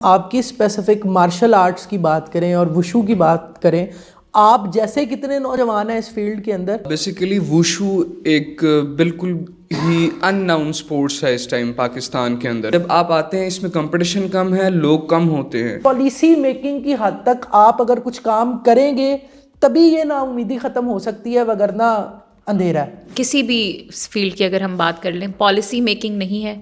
آپ کی specific martial arts کی بات کریں اور وشو کی بات کریں، آپ جیسے کتنے نوجوان ہیں اس فیلڈ کے اندر؟ بیسیکلی ووشو ایک بالکل ہی ان ناؤن اسپورٹس ہے اس ٹائم پاکستان کے اندر. جب آپ آتے ہیں اس میں کمپٹیشن کم ہے، لوگ کم ہوتے ہیں. پالیسی میکنگ کی حد تک آپ اگر کچھ کام کریں گے تبھی یہ نا امیدی ختم ہو سکتی ہے، وگرنہ اندھیرا ہے. کسی بھی فیلڈ کی اگر ہم بات کر لیں، پالیسی میکنگ نہیں ہے،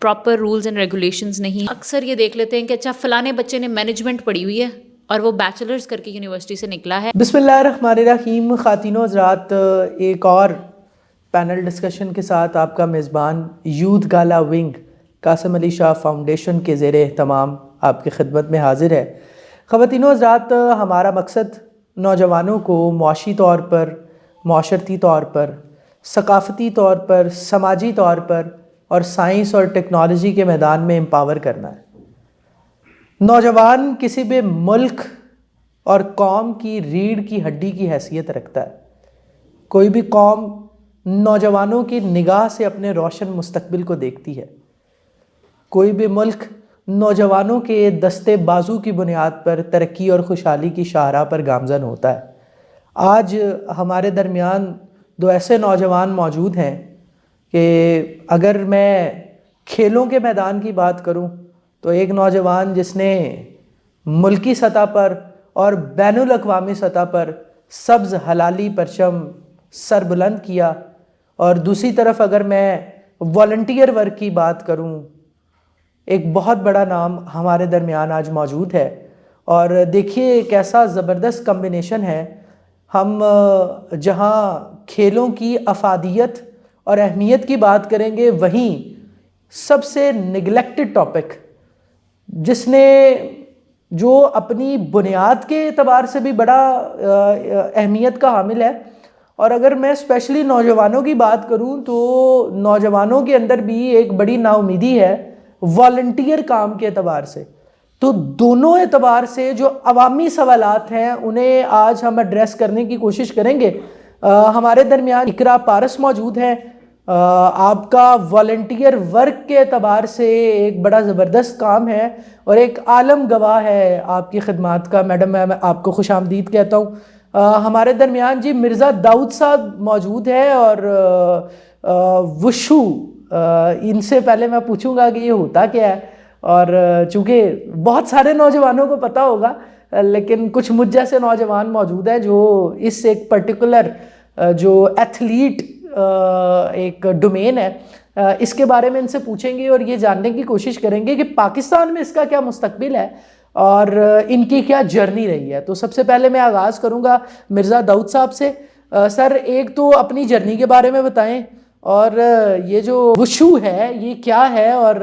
پراپر رولز اینڈ ریگولیشنز نہیں. اکثر یہ دیکھ لیتے ہیں کہ اچھا فلانے بچے نے مینجمنٹ پڑھی ہوئی ہے اور وہ بیچلرز کر کے یونیورسٹی سے نکلا ہے. بسم اللہ الرحمن الرحیم. خواتین و حضرات، ایک اور پینل ڈسکشن کے ساتھ آپ کا میزبان یوتھ گالا ونگ قاسم علی شاہ فاؤنڈیشن کے زیر اہتمام آپ کی خدمت میں حاضر ہے. خواتین و حضرات، ہمارا مقصد نوجوانوں کو معاشی طور پر، معاشرتی طور پر، ثقافتی طور پر، سماجی طور پر اور سائنس اور ٹیکنالوجی کے میدان میں امپاور کرنا ہے. نوجوان کسی بھی ملک اور قوم کی ریڑھ کی ہڈی کی حیثیت رکھتا ہے. کوئی بھی قوم نوجوانوں کی نگاہ سے اپنے روشن مستقبل کو دیکھتی ہے. کوئی بھی ملک نوجوانوں کے دستے بازو کی بنیاد پر ترقی اور خوشحالی کی شاہراہ پر گامزن ہوتا ہے. آج ہمارے درمیان دو ایسے نوجوان موجود ہیں کہ اگر میں کھیلوں کے میدان کی بات کروں تو ایک نوجوان جس نے ملکی سطح پر اور بین الاقوامی سطح پر سبز ہلالی پرچم سر بلند کیا، اور دوسری طرف اگر میں والنٹیئر ورک کی بات کروں، ایک بہت بڑا نام ہمارے درمیان آج موجود ہے. اور دیکھیے کیسا زبردست کمبینیشن ہے. ہم جہاں کھیلوں کی افادیت اور اہمیت کی بات کریں گے، وہیں سب سے نگلیکٹڈ ٹاپک، جس نے جو اپنی بنیاد کے اعتبار سے بھی بڑا اہمیت کا حامل ہے. اور اگر میں اسپیشلی نوجوانوں کی بات کروں تو نوجوانوں کے اندر بھی ایک بڑی نا امیدی ہے والنٹیئر کام کے اعتبار سے. تو دونوں اعتبار سے جو عوامی سوالات ہیں انہیں آج ہم ایڈریس کرنے کی کوشش کریں گے. ہمارے درمیان اقرا پارس موجود ہیں. آپ کا والنٹیئر ورک کے اعتبار سے ایک بڑا زبردست کام ہے اور ایک عالم گواہ ہے آپ کی خدمات کا. میڈم میں آپ کو خوش آمدید کہتا ہوں. ہمارے درمیان جی مرزا داؤد صاحب موجود ہے، اور وشو ان سے پہلے میں پوچھوں گا کہ یہ ہوتا کیا ہے، اور چونکہ بہت سارے نوجوانوں کو پتہ ہوگا لیکن کچھ مجھ جیسے نوجوان موجود ہیں جو اس ایک پرٹیکولر جو ایتھلیٹ ایک ڈومین ہے، اس کے بارے میں ان سے پوچھیں گے اور یہ جاننے کی کوشش کریں گے کہ پاکستان میں اس کا کیا مستقبل ہے اور ان کی کیا جرنی رہی ہے. تو سب سے پہلے میں آغاز کروں گا مرزا داؤد صاحب سے. سر، ایک تو اپنی جرنی کے بارے میں بتائیں، اور یہ جو وشو ہے یہ کیا ہے اور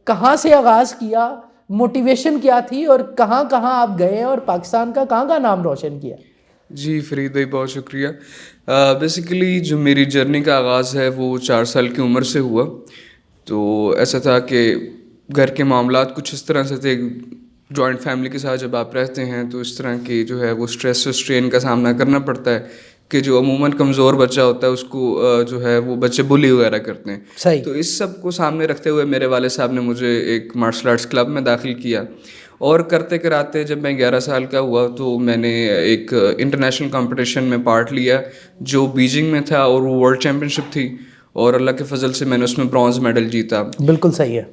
کہاں سے آغاز کیا، موٹیویشن کیا تھی، اور کہاں کہاں آپ گئے اور پاکستان کا کہاں کہاں نام روشن کیا؟ جی فرید بھائی، بہت شکریہ. بیسیکلی جو میری جرنی کا آغاز ہے وہ 4 سال کی عمر سے ہوا. تو ایسا تھا کہ گھر کے معاملات کچھ اس طرح سے تھے. جوائنٹ فیملی کے ساتھ جب آپ رہتے ہیں تو اس طرح کی جو ہے وہ اسٹریس اور اسٹرین کا سامنا کرنا پڑتا ہے کہ جو عموماً کمزور بچہ ہوتا ہے اس کو جو ہے وہ بچے بلی وغیرہ کرتے ہیں. صحیح. تو اس سب کو سامنے رکھتے ہوئے میرے والد صاحب نے مجھے ایک مارشل آرٹس کلب میں داخل کیا، اور کرتے کراتے جب میں 11 سال کا ہوا تو میں نے ایک انٹرنیشنل کمپٹیشن میں پارٹ لیا جو بیجنگ میں تھا، اور وہ ورلڈ چیمپئن شپ تھی، اور اللہ کے فضل سے میں نے اس میں برانز میڈل جیتا. بالکل صحیح ہے.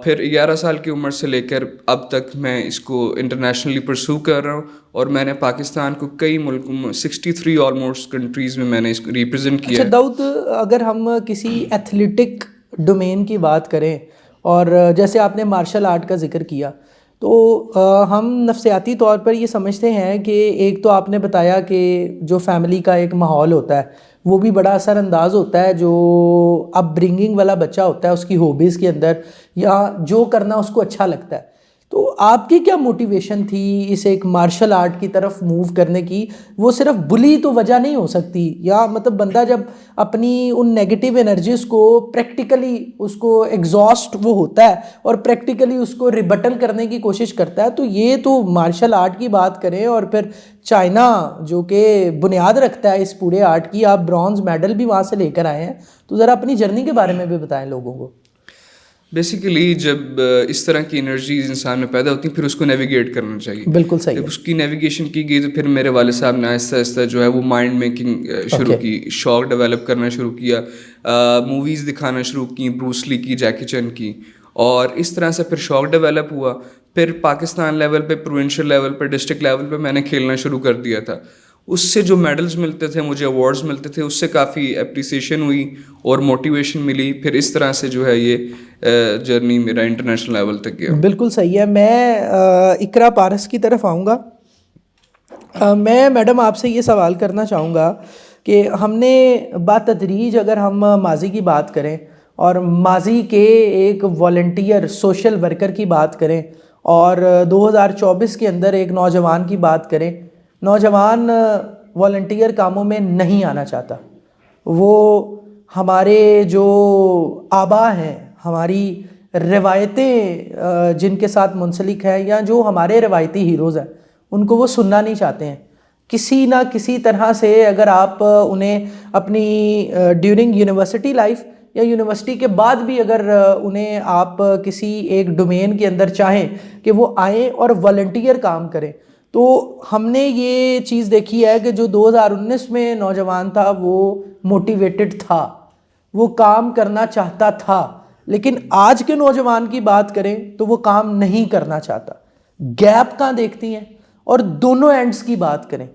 پھر 11 سال کی عمر سے لے کر اب تک میں اس کو انٹرنیشنلی پرسو کر رہا ہوں، اور میں نے پاکستان کو کئی ملکوں 63 آلموسٹ کنٹریز میں میں نے اس کو ریپرزینٹ کیا. اچھا داؤد، اگر ہم کسی ایتھلیٹک ڈومین کی بات کریں، اور جیسے آپ نے مارشل آرٹ کا ذکر کیا، تو ہم نفسیاتی طور پر یہ سمجھتے ہیں کہ ایک تو آپ نے بتایا کہ جو فیملی کا ایک ماحول ہوتا ہے وہ بھی بڑا اثر انداز ہوتا ہے. جو اپ برنگنگ والا بچہ ہوتا ہے اس کی ہابیز کے اندر یا جو کرنا اس کو اچھا لگتا ہے. تو آپ کی کیا موٹیویشن تھی اس ایک مارشل آرٹ کی طرف موو کرنے کی؟ وہ صرف بلی تو وجہ نہیں ہو سکتی، یا مطلب بندہ جب اپنی ان نیگیٹیو انرجیز کو پریکٹیکلی اس کو ایگزاسٹ وہ ہوتا ہے اور پریکٹیکلی اس کو ریبٹل کرنے کی کوشش کرتا ہے، تو یہ تو مارشل آرٹ کی بات کریں اور پھر چائنا جو کہ بنیاد رکھتا ہے اس پورے آرٹ کی، آپ برانز میڈل بھی وہاں سے لے کر آئے ہیں. تو ذرا اپنی جرنی کے بارے میں بھی بتائیں لوگوں کو. بیسیکلی جب اس طرح کی انرجیز انسان میں پیدا ہوتی ہیں پھر اس کو نیویگیٹ کرنا چاہیے. بالکل صحیح جب اس کی نیویگیشن کی گئی تو پھر میرے والد صاحب نے آہستہ آہستہ جو ہے وہ مائنڈ میکنگ شروع کی, شوق ڈیولپ کرنا شروع کیا, موویز دکھانا شروع کی, بروس لی کی, جیکی چن کی, اور اس طرح سے پھر شوق ڈیولپ ہوا. پھر پاکستان لیول پہ, پروونشل لیول پہ, ڈسٹرکٹ لیول پہ میں نے کھیلنا شروع کر دیا تھا. اس سے جو میڈلز ملتے تھے, مجھے ایوارڈز ملتے تھے, اس سے کافی اپریسیشن ہوئی اور موٹیویشن ملی. پھر اس طرح سے جو ہے یہ جرنی میرا انٹرنیشنل لیول تک گیا. بالکل صحیح ہے. میں اقرا پارس کی طرف آؤں گا. میں میڈم آپ سے یہ سوال کرنا چاہوں گا کہ ہم نے بتدریج اگر ہم ماضی کی بات کریں اور ماضی کے ایک والنٹیئر سوشل ورکر کی بات کریں اور 2024 کے اندر ایک نوجوان کی بات کریں, نوجوان والنٹیئر کاموں میں نہیں آنا چاہتا. وہ ہمارے جو آبا ہیں, ہماری روایتیں جن کے ساتھ منسلک ہیں یا جو ہمارے روایتی ہیروز ہیں ان کو وہ سننا نہیں چاہتے ہیں. کسی نہ کسی طرح سے اگر آپ انہیں اپنی ڈیورنگ یونیورسٹی لائف یا یونیورسٹی کے بعد بھی اگر انہیں آپ کسی ایک ڈومین کے اندر چاہیں کہ وہ آئیں اور والنٹیئر کام کریں, تو ہم نے یہ چیز دیکھی ہے کہ جو 2019 میں نوجوان تھا وہ موٹیویٹڈ تھا, وہ کام کرنا چاہتا تھا. لیکن آج کے نوجوان کی بات کریں تو وہ کام نہیں کرنا چاہتا. گیپ کہاں دیکھتی ہیں؟ اور دونوں اینڈز کی بات کریں,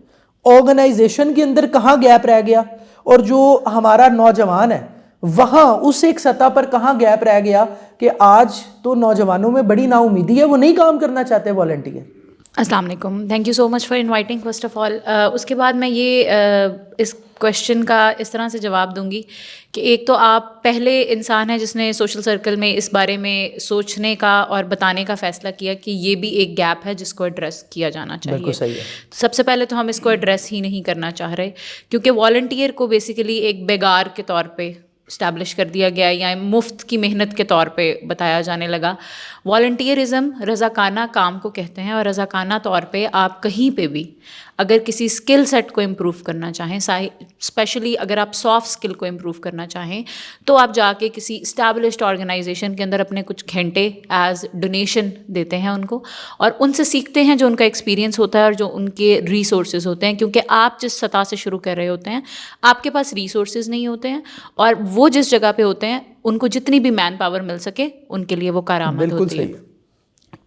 آرگنائزیشن کے اندر کہاں گیپ رہ گیا اور جو ہمارا نوجوان ہے وہاں اس ایک سطح پر کہاں گیپ رہ گیا کہ آج تو نوجوانوں میں بڑی نا امیدی ہے, وہ نہیں کام کرنا چاہتے والنٹیئر. السلام علیکم, thank you so much for inviting first of all. اس کے بعد میں یہ اس کویشچن کا اس طرح سے جواب دوں گی کہ ایک تو آپ پہلے انسان ہیں جس نے سوشل سرکل میں اس بارے میں سوچنے کا اور بتانے کا فیصلہ کیا کہ یہ بھی ایک گیپ ہے جس کو ایڈریس کیا جانا چاہیے. بالکل صحیح ہے. سب سے پہلے تو ہم اس کو ایڈریس ہی نہیں کرنا چاہ رہے کیونکہ والنٹیئر کو بیسیکلی ایک بیگار کے طور پہ اسٹیبلش کر دیا گیا یا مفت کی محنت کے طور پہ بتایا جانے لگا. والنٹیئرزم رضاکارانہ کام کو کہتے ہیں اور رضاکارانہ طور پہ آپ کہیں پہ بھی اگر کسی اسکل سیٹ کو امپروو کرنا چاہیں, اسپیشلی اگر آپ سافٹ اسکل کو امپروو کرنا چاہیں, تو آپ جا کے کسی اسٹیبلشڈ آرگنائزیشن کے اندر اپنے کچھ گھنٹے ایز ڈونیشن دیتے ہیں ان کو اور ان سے سیکھتے ہیں جو ان کا ایکسپیرینس ہوتا ہے اور جو ان کے ریسورسز ہوتے ہیں. کیونکہ آپ جس سطح سے شروع کر رہے ہوتے ہیں آپ کے پاس ریسورسز نہیں ہوتے ہیں اور وہ جس جگہ پہ ہوتے ہیں ان کو جتنی بھی مین پاور مل سکے ان کے لیے وہ کارآمد ہوتی ہے.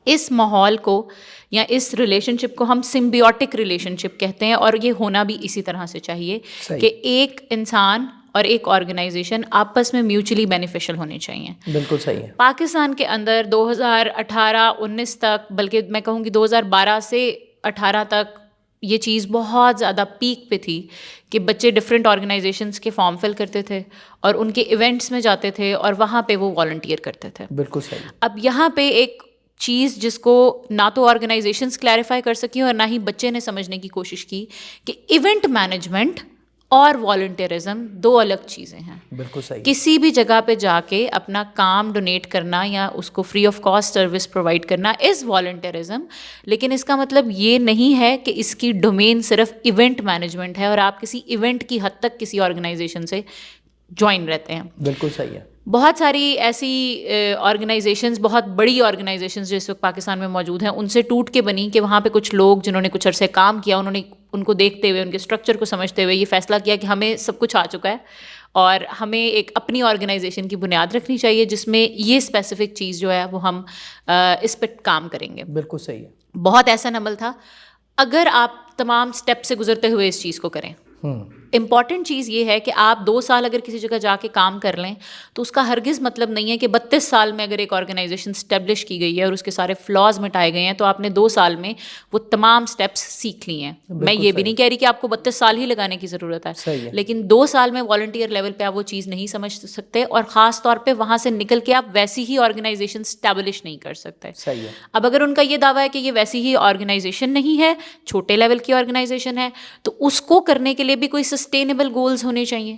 اس ماحول کو یا اس ریلیشن شپ کو ہم سمبیوٹک ریلیشن شپ کہتے ہیں اور یہ ہونا بھی اسی طرح سے چاہیے کہ ایک انسان اور ایک آرگنائزیشن آپس میں میوچلی بینیفیشل ہونے چاہیے. بالکل صحیح ہے. پاکستان کے اندر 2018-19 تک, بلکہ میں کہوں گی 2012 سے 18 تک یہ چیز بہت زیادہ پیک پہ تھی کہ بچے ڈفرینٹ آرگنائزیشنس کے فارم فل کرتے تھے اور ان کے ایونٹس میں جاتے تھے اور وہاں پہ وہ والنٹیئر کرتے تھے. بالکل صحیح. اب یہاں پہ ایک چیز جس کو نہ تو آرگنائزیشنس کلیریفائی کر سکی اور نہ ہی بچے نے سمجھنے کی کوشش کی کہ ایونٹ مینجمنٹ اور والنٹیئرزم دو الگ چیزیں ہیں. بالکل صحیح. کسی بھی جگہ پہ جا کے اپنا کام ڈونیٹ کرنا یا اس کو free of cost service provide کرنا از والنٹیئرزم, لیکن اس کا مطلب یہ نہیں ہے کہ اس کی ڈومین صرف ایونٹ مینجمنٹ ہے اور آپ کسی ایونٹ کی حد تک کسی آرگنائزیشن سے جوائن رہتے ہیں. بالکل صحیح ہے. بہت ساری ایسی آرگنائزیشنز, بہت بڑی آرگنائزیشنز جو اس وقت پاکستان میں موجود ہیں ان سے ٹوٹ کے بنی کہ وہاں پہ کچھ لوگ جنہوں نے کچھ عرصے کام کیا انہوں نے ان کو دیکھتے ہوئے, ان کے اسٹرکچر کو سمجھتے ہوئے یہ فیصلہ کیا کہ ہمیں سب کچھ آ چکا ہے اور ہمیں ایک اپنی آرگنائزیشن کی بنیاد رکھنی چاہیے جس میں یہ اسپیسیفک چیز جو ہے وہ ہم اس پہ کام کریں گے. بالکل صحیح ہے. بہت ایسا عمل تھا اگر آپ تمام اسٹیپ سے گزرتے ہوئے اس چیز کو کریں. امپورٹنٹ چیز یہ ہے کہ آپ 2 سال اگر کسی جگہ جا کے کام کر لیں تو اس کا ہرگز مطلب نہیں ہے کہ 32 سال میں اگر ایک آرگنائزیشن اسٹیبلش کی گئی ہے اور اس کے سارے فلاز مٹائے گئے ہیں تو آپ نے 2 سال میں وہ تمام اسٹیپس سیکھ لی ہیں. میں یہ بھی نہیں کہہ رہی کہ آپ کو 32 سال ہی لگانے کی ضرورت ہے, لیکن 2 سال میں والنٹیئر لیول پہ آپ وہ چیز نہیں سمجھ سکتے اور خاص طور پہ وہاں سے نکل کے آپ ویسی ہی آرگنائزیشن اسٹیبلش نہیں کر سکتے. اب اگر ان کا یہ دعویٰ ہے کہ یہ ویسی ہی آرگنائزیشن نہیں ہے, چھوٹے لیول کی آرگنائزیشن ہے, تو اس کو کرنے کے لیے بھی کوئی سسٹینیبل گولز ہونے چاہیے.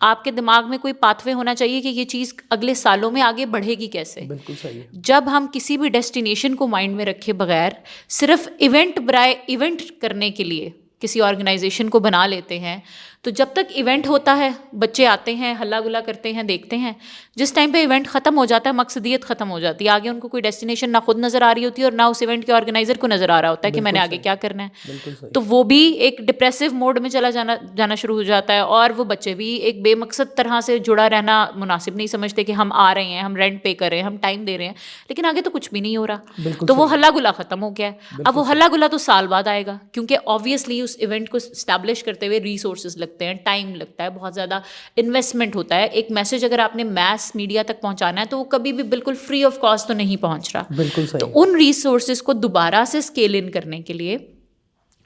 آپ کے دماغ میں کوئی پاتھ وے ہونا چاہیے کہ یہ چیز اگلے سالوں میں آگے بڑھے گی کیسے. بالکل صحیح ہے. جب ہم کسی بھی ڈیسٹینیشن کو مائنڈ میں رکھے بغیر صرف ایونٹ برائے ایونٹ کرنے کے لیے کسی آرگنائزیشن کو بنا لیتے ہیں تو جب تک ایونٹ ہوتا ہے بچے آتے ہیں, ہلا گلا کرتے ہیں, دیکھتے ہیں. جس ٹائم پہ ایونٹ ختم ہو جاتا ہے مقصدیت ختم ہو جاتی ہے, آگے ان کو کوئی ڈیسٹینیشن نہ خود نظر آ رہی ہوتی ہے اور نہ اس ایونٹ کے آرگنائزر کو نظر آ رہا ہوتا ہے کہ میں نے آگے کیا کرنا ہے. تو وہ بھی ایک ڈپریسو موڈ میں چلا جانا شروع ہو جاتا ہے, اور وہ بچے بھی ایک بے مقصد طرح سے جڑا رہنا مناسب نہیں سمجھتے کہ ہم آ رہے ہیں, ہم رینٹ پے کر رہے ہیں, ہم ٹائم دے رہے ہیں, لیکن آگے تو کچھ بھی نہیں ہو رہا. تو وہ ہلا گلا ختم ہو گیا ہے. اب وہ ہلا گلا تو سال بعد آئے گا, کیونکہ آبویسلی اس ایونٹ کو اسٹیبلش کرتے ہوئے ریسورسز لگتے ہیں, ٹائم لگتا ہے, بہت زیادہ انویسٹمنٹ ہوتا ہے. ایک میسج اگر آپ نے میس میڈیا تک پہنچانا ہے تو وہ کبھی بھی بالکل فری آف کاسٹ تو نہیں پہنچ رہا. بالکل تو ان ریسورسز کو دوبارہ سے اسکیل ان کرنے کے لیے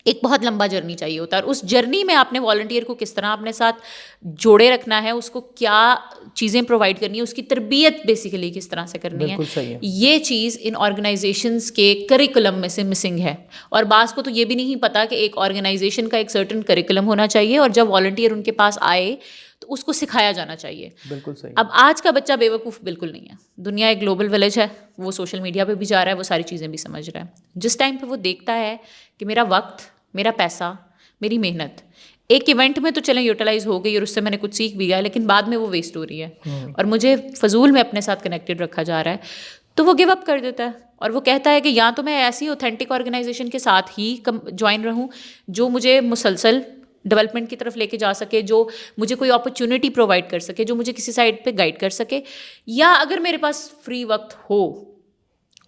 ایک بہت لمبا جرنی چاہیے ہوتا ہے, اور اس جرنی میں آپ نے والنٹیئر کو کس طرح اپنے ساتھ جوڑے رکھنا ہے, اس کو کیا چیزیں پرووائڈ کرنی ہے, اس کی تربیت بیسیکلی کس طرح سے کرنی ہے, یہ چیز ان آرگنائزیشنس کے کریکولم میں سے مسنگ ہے. اور بعض کو تو یہ بھی نہیں پتا کہ ایک آرگنائزیشن کا ایک سرٹن کریکولم ہونا چاہیے, اور جب والنٹیئر ان کے پاس آئے تو اس کو سکھایا جانا چاہیے. بالکل صحیح. اب آج کا بچہ بے وقوف بالکل نہیں ہے. دنیا ایک گلوبل ولیج ہے, وہ سوشل میڈیا پہ بھی جا رہا ہے, وہ ساری چیزیں بھی سمجھ رہا ہے. جس ٹائم پہ وہ دیکھتا ہے کہ میرا وقت, میرا پیسہ, میری محنت ایک ایونٹ میں تو چلیں یوٹیلائز ہو گئی اور اس سے میں نے کچھ سیکھ بھی گیا, لیکن بعد میں وہ ویسٹ ہو رہی ہے اور مجھے فضول میں اپنے ساتھ کنیکٹڈ رکھا جا رہا ہے, تو وہ گیو اپ کر دیتا ہے. اور وہ کہتا ہے کہ یا تو میں ایسی اوتھینٹک آرگنائزیشن کے ساتھ ہی جوائن رہوں جو مجھے مسلسل ڈیولپمنٹ کی طرف لے کے جا سکے, جو مجھے کوئی اپرچونیٹی پرووائڈ کر سکے, جو مجھے کسی سائڈ پہ گائڈ کر سکے, یا اگر میرے پاس فری وقت ہو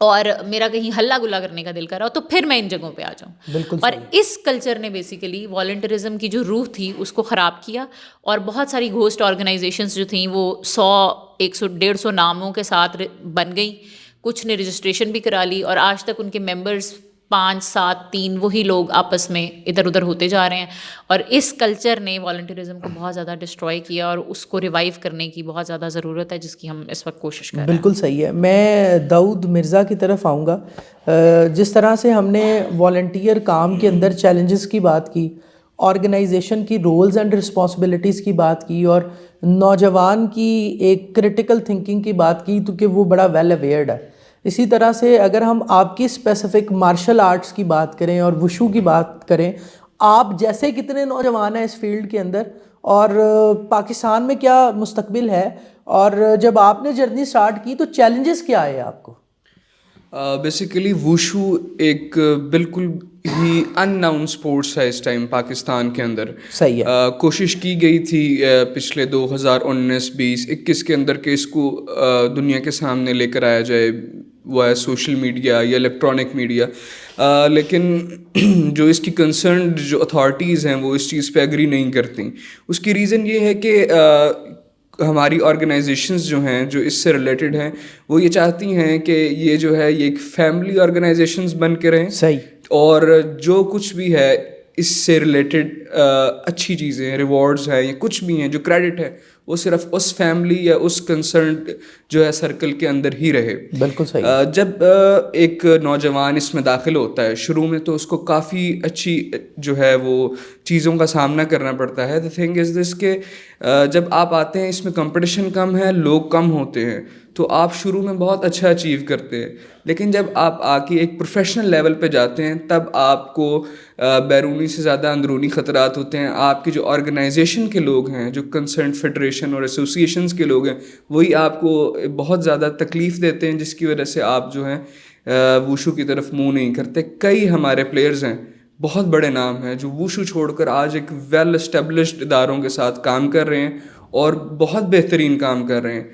اور میرا کہیں ہلا گلا کرنے کا دل کر رہا ہو تو پھر میں ان جگہوں پہ آ جاؤں. اور اس کلچر نے بیسیکلی والنٹرزم کی جو روح تھی اس کو خراب کیا, اور بہت ساری گھوسٹ آرگنائزیشنز جو تھیں وہ 100, 100, 150 ناموں کے ساتھ بن گئیں. کچھ نے رجسٹریشن بھی کرا لی, اور آج تک ان کے ممبرز 5, 7, 3 وہی لوگ آپس میں ادھر ادھر ہوتے جا رہے ہیں. اور اس کلچر نے والنٹرزم کو بہت زیادہ ڈسٹروائے کیا, اور اس کو ریوائیو کرنے کی بہت زیادہ ضرورت ہے, جس کی ہم اس وقت کوشش کر رہے ہیں. بالکل صحیح ہے. میں داؤد مرزا کی طرف آؤں گا. جس طرح سے ہم نے والنٹیئر کام کے اندر چیلنجز کی بات کی, آرگنائزیشن کی رولز اینڈ رسپانسبلٹیز کی بات کی, اور نوجوان کی ایک کریٹیکل تھنکنگ کی بات کی, تو کہ وہ بڑا ویل اویئرڈ ہے. اسی طرح سے اگر ہم آپ کی اسپیسیفک مارشل آرٹس کی بات کریں اور وشو کی بات کریں, آپ جیسے کتنے نوجوان ہیں اس فیلڈ کے اندر, اور پاکستان میں کیا مستقبل ہے, اور جب آپ نے جرنی سٹارٹ کی تو چیلنجز کیا آئے آپ کو؟ بیسیکلی ووشو ایک بالکل ہی ان ناؤن اسپورٹس ہے اس ٹائم پاکستان کے اندر. صحیح ہے. کوشش کی گئی تھی پچھلے 2019, 20, 21 کے اندر کہ اس کو دنیا کے سامنے لے کر آیا جائے, وہ ہے سوشل میڈیا یا الیکٹرانک میڈیا, لیکن جو اس کی کنسرنڈ جو اتھارٹیز ہیں وہ اس چیز پہ ایگری نہیں کرتی. اس کی ریزن یہ ہے کہ ہماری آرگنائزیشنز جو ہیں جو اس سے ریلیٹڈ ہیں وہ یہ چاہتی ہیں کہ یہ جو ہے یہ ایک فیملی آرگنائزیشنز بن کے رہیں. صحیح. اور جو کچھ بھی ہے اس سے ریلیٹڈ اچھی چیزیں, ریوارڈز ہیں یا کچھ بھی ہیں, جو کریڈٹ ہے وہ صرف اس فیملی یا اس کنسرنڈ جو ہے سرکل کے اندر ہی رہے. بالکل صحیح. جب ایک نوجوان اس میں داخل ہوتا ہے شروع میں تو اس کو کافی اچھی جو ہے وہ چیزوں کا سامنا کرنا پڑتا ہے. دی تھنگ از دس کہ جب آپ آتے ہیں اس میں کمپٹیشن کم ہے, لوگ کم ہوتے ہیں, تو آپ شروع میں بہت اچھا اچیو کرتے ہیں, لیکن جب آپ آ کے ایک پروفیشنل لیول پہ جاتے ہیں تب آپ کو بیرونی سے زیادہ اندرونی خطرات ہوتے ہیں. آپ کی جو آرگنائزیشن کے لوگ ہیں, جو کنسرن فیڈریشن اور ایسوسیشنز کے لوگ ہیں, وہی آپ کو بہت زیادہ تکلیف دیتے ہیں, جس کی وجہ سے آپ جو ہیں ووشو کی طرف منہ نہیں کرتے. کئی ہمارے پلیئرز ہیں, بہت بڑے نام ہیں, جو ووشو چھوڑ کر آج ایک ویل اسٹیبلشڈ اداروں کے ساتھ کام کر رہے ہیں اور بہت بہترین کام کر رہے ہیں.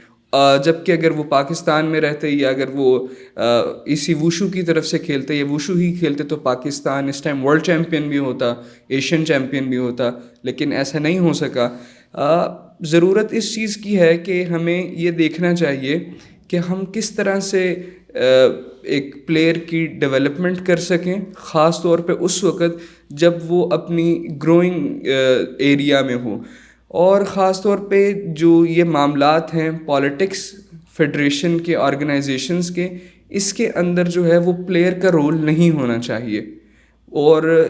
جبکہ اگر وہ پاکستان میں رہتے یا اگر وہ اسی ووشو کی طرف سے کھیلتے یا ووشو ہی کھیلتے تو پاکستان اس ٹائم ورلڈ چیمپئن بھی ہوتا, ایشین چیمپئن بھی ہوتا, لیکن ایسا نہیں ہو سکا. ضرورت اس چیز کی ہے کہ ہمیں یہ دیکھنا چاہیے کہ ہم کس طرح سے ایک پلیئر کی ڈیولپمنٹ کر سکیں, خاص طور پہ اس وقت جب وہ اپنی گروئنگ ایریا میں ہو, اور خاص طور پہ جو یہ معاملات ہیں پالیٹکس, فیڈریشن کے, آرگنائزیشنز کے, اس کے اندر جو ہے وہ پلیئر کا رول نہیں ہونا چاہیے. اور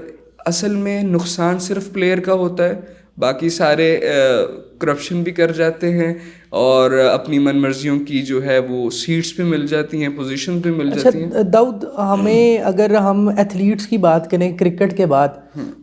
اصل میں نقصان صرف پلیئر کا ہوتا ہے, باقی سارے کرپشن بھی کر جاتے ہیں اور اپنی من مرضیوں کی جو ہے وہ سیٹس بھی مل جاتی ہیں, پوزیشن بھی مل جاتی ہیں. اچھا داؤد, ہمیں اگر ہم ایتھلیٹس کی بات کریں کرکٹ کے بعد,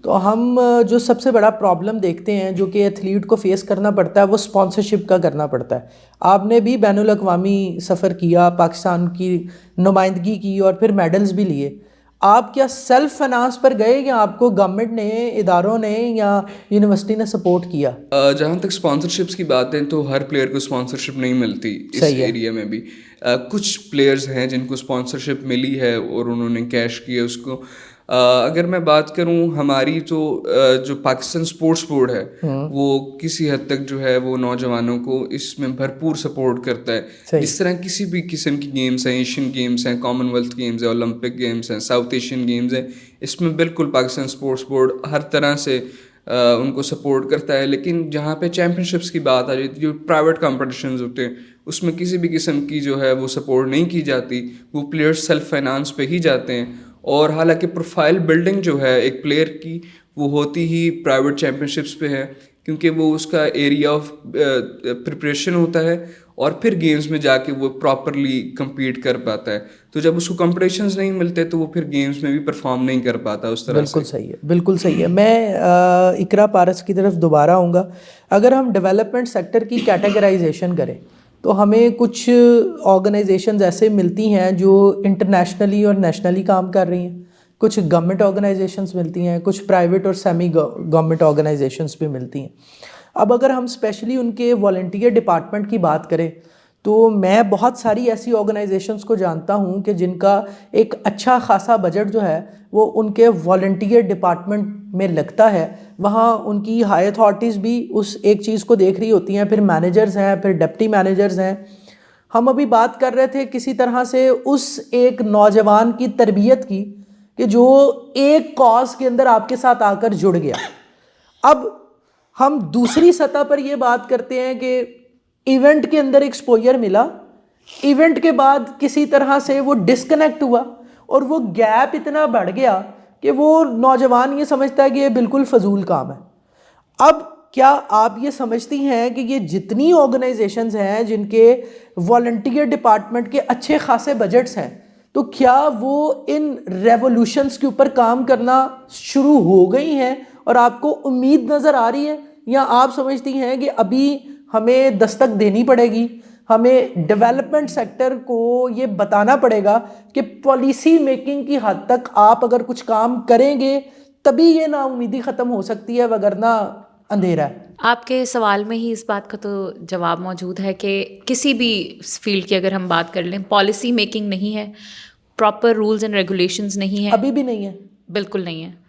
تو ہم جو سب سے بڑا پرابلم دیکھتے ہیں جو کہ ایتھلیٹ کو فیس کرنا پڑتا ہے وہ اسپانسرشپ کا کرنا پڑتا ہے. آپ نے بھی بین الاقوامی سفر کیا, پاکستان کی نمائندگی کی اور پھر میڈلز بھی لیے. آپ کیا سیلف فائنانس پر گئے یا آپ کو گورنمنٹ نے, اداروں نے یا یونیورسٹی نے سپورٹ کیا؟ جہاں تک اسپانسرشپس کی بات ہے تو ہر پلیئر کو اسپانسرشپ نہیں ملتی اس ایریا میں بھی. کچھ پلیئرز ہیں جن کو اسپانسرشپ ملی ہے اور انہوں نے کیش کیا اس کو. اگر میں بات کروں ہماری تو جو پاکستان اسپورٹس بورڈ ہے وہ کسی حد تک جو ہے وہ نوجوانوں کو اس میں بھرپور سپورٹ کرتا ہے. جس طرح کسی بھی قسم کی گیمز ہیں, ایشین گیمز ہیں, کامن ویلتھ گیمز ہیں, اولمپک گیمز ہیں, ساؤتھ ایشین گیمز ہیں, اس میں بالکل پاکستان اسپورٹس بورڈ ہر طرح سے ان کو سپورٹ کرتا ہے. لیکن جہاں پہ چیمپئن شپس کی بات آ جاتی ہے, جو پرائیویٹ کمپٹیشنز ہوتے ہیں, اس میں کسی بھی قسم کی جو ہے وہ سپورٹ نہیں کی جاتی. وہ پلیئرس سیلف فائنانس پہ ہی جاتے ہیں. اور حالانکہ پروفائل بلڈنگ جو ہے ایک پلیئر کی وہ ہوتی ہی پرائیویٹ چیمپئن شپس پہ ہے, کیونکہ وہ اس کا ایریا آف پریپریشن ہوتا ہے اور پھر گیمز میں جا کے وہ پراپرلی کمپیٹ کر پاتا ہے. تو جب اس کو کمپٹیشنز نہیں ملتے تو وہ پھر گیمز میں بھی پرفارم نہیں کر پاتا اس طرح سے. بالکل صحیح ہے, بالکل صحیح ہے. میں اقرا پارس کی طرف دوبارہ آؤں گا. اگر ہم ڈیولپمنٹ سیکٹر کی کیٹیگرائزیشن کریں تو ہمیں کچھ آرگنائزیشنز ایسے ملتی ہیں جو انٹرنیشنلی اور نیشنلی کام کر رہی ہیں, کچھ گورنمنٹ آرگنائزیشنز ملتی ہیں, کچھ پرائیویٹ اور سیمی گورنمنٹ آرگنائزیشنز بھی ملتی ہیں. اب اگر ہم اسپیشلی ان کے والنٹیئر ڈپارٹمنٹ کی بات کریں تو میں بہت ساری ایسی آرگنائزیشنز کو جانتا ہوں کہ جن کا ایک اچھا خاصا بجٹ جو ہے وہ ان کے والنٹیئر ڈپارٹمنٹ میں لگتا ہے. وہاں ان کی ہائی اتھارٹیز بھی اس ایک چیز کو دیکھ رہی ہوتی ہیں, پھر مینیجرز ہیں, پھر ڈپٹی مینیجرز ہیں. ہم ابھی بات کر رہے تھے کسی طرح سے اس ایک نوجوان کی تربیت کی کہ جو ایک کاز کے اندر آپ کے ساتھ آ کر جڑ گیا. اب ہم دوسری سطح پر یہ بات کرتے ہیں کہ ایونٹ کے اندر ایکسپوجر ملا, ایونٹ کے بعد کسی طرح سے وہ ڈسکنیکٹ ہوا اور وہ گیپ اتنا بڑھ گیا کہ وہ نوجوان یہ سمجھتا ہے کہ یہ بالکل فضول کام ہے. اب کیا آپ یہ سمجھتی ہیں کہ یہ جتنی آرگنائزیشنز ہیں جن کے والنٹیئر ڈپارٹمنٹ کے اچھے خاصے بجٹس ہیں, تو کیا وہ ان ریولوشنز کے اوپر کام کرنا شروع ہو گئی ہیں اور آپ کو امید نظر آ رہی ہے, یا آپ سمجھتی ہیں کہ ابھی ہمیں دستک دینی پڑے گی, ہمیں ڈیولپمنٹ سیکٹر کو یہ بتانا پڑے گا کہ پالیسی میکنگ کی حد تک آپ اگر کچھ کام کریں گے تبھی یہ نا امیدی ختم ہو سکتی ہے, وگرنہ اندھیرا ہے؟ آپ کے سوال میں ہی اس بات کا تو جواب موجود ہے کہ کسی بھی فیلڈ کی اگر ہم بات کر لیں, پالیسی میکنگ نہیں ہے, پراپر رولز اینڈ ریگولیشنز نہیں ہے. ابھی بھی نہیں ہے؟ بالکل نہیں ہے.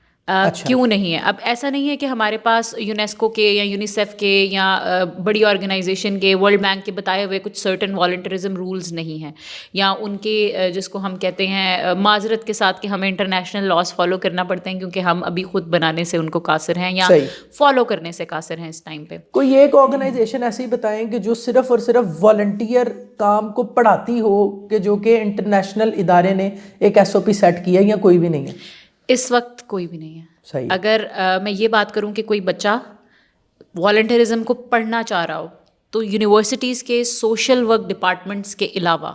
کیوں نہیں ہے؟ اب ایسا نہیں ہے کہ ہمارے پاس یونیسکو کے یا یونیسیف کے یا بڑی آرگنائزیشن کے, ورلڈ بینک کے بتائے ہوئے کچھ سرٹن والنٹرزم رولز نہیں ہیں, یا ان کے جس کو ہم کہتے ہیں معذرت کے ساتھ کہ ہمیں انٹرنیشنل لاز فالو کرنا پڑتے ہیں کیونکہ ہم ابھی خود بنانے سے ان کو قاصر ہیں یا فالو کرنے سے قاصر ہیں اس ٹائم پہ. کوئی ایک آرگنائزیشن ایسی بتائیں کہ جو صرف اور صرف والنٹیئر کام کو پڑھاتی ہو, کہ جو کہ انٹرنیشنل ادارے نے ایک ایس او پی سیٹ کیا, یا کوئی بھی نہیں ہے اس وقت؟ کوئی بھی نہیں ہے. صحیح. اگر میں یہ بات کروں کہ کوئی بچہ والنٹیرزم کو پڑھنا چاہ رہا ہو تو یونیورسٹیز کے سوشل ورک ڈپارٹمنٹس کے علاوہ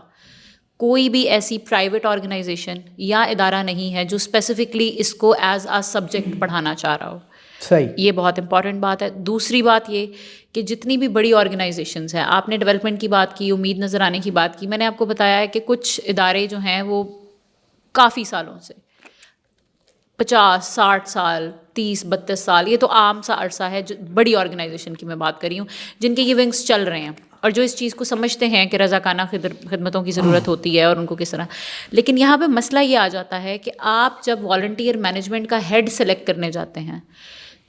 کوئی بھی ایسی پرائیویٹ آرگنائزیشن یا ادارہ نہیں ہے جو اسپیسیفکلی اس کو ایز آ سبجیکٹ پڑھانا چاہ رہا ہو. صحیح. یہ بہت امپورٹنٹ بات ہے. دوسری بات یہ کہ جتنی بھی بڑی آرگنائزیشنز ہیں, آپ نے ڈیولپمنٹ کی بات کی, امید نظر آنے کی بات کی, میں نے آپ کو بتایا ہے کہ کچھ ادارے جو ہیں وہ کافی سالوں سے 50-60 سال 30-32 سال, یہ تو عام سا عرصہ ہے, جو بڑی آرگنائزیشن کی میں بات کر رہی ہوں جن کے یہ ونگس چل رہے ہیں اور جو اس چیز کو سمجھتے ہیں کہ رضاکارانہ خدمتوں کی ضرورت ہوتی ہے اور ان کو کس طرح. لیکن یہاں پہ مسئلہ یہ آ جاتا ہے کہ آپ جب والنٹیئر مینجمنٹ کا ہیڈ سلیکٹ کرنے جاتے ہیں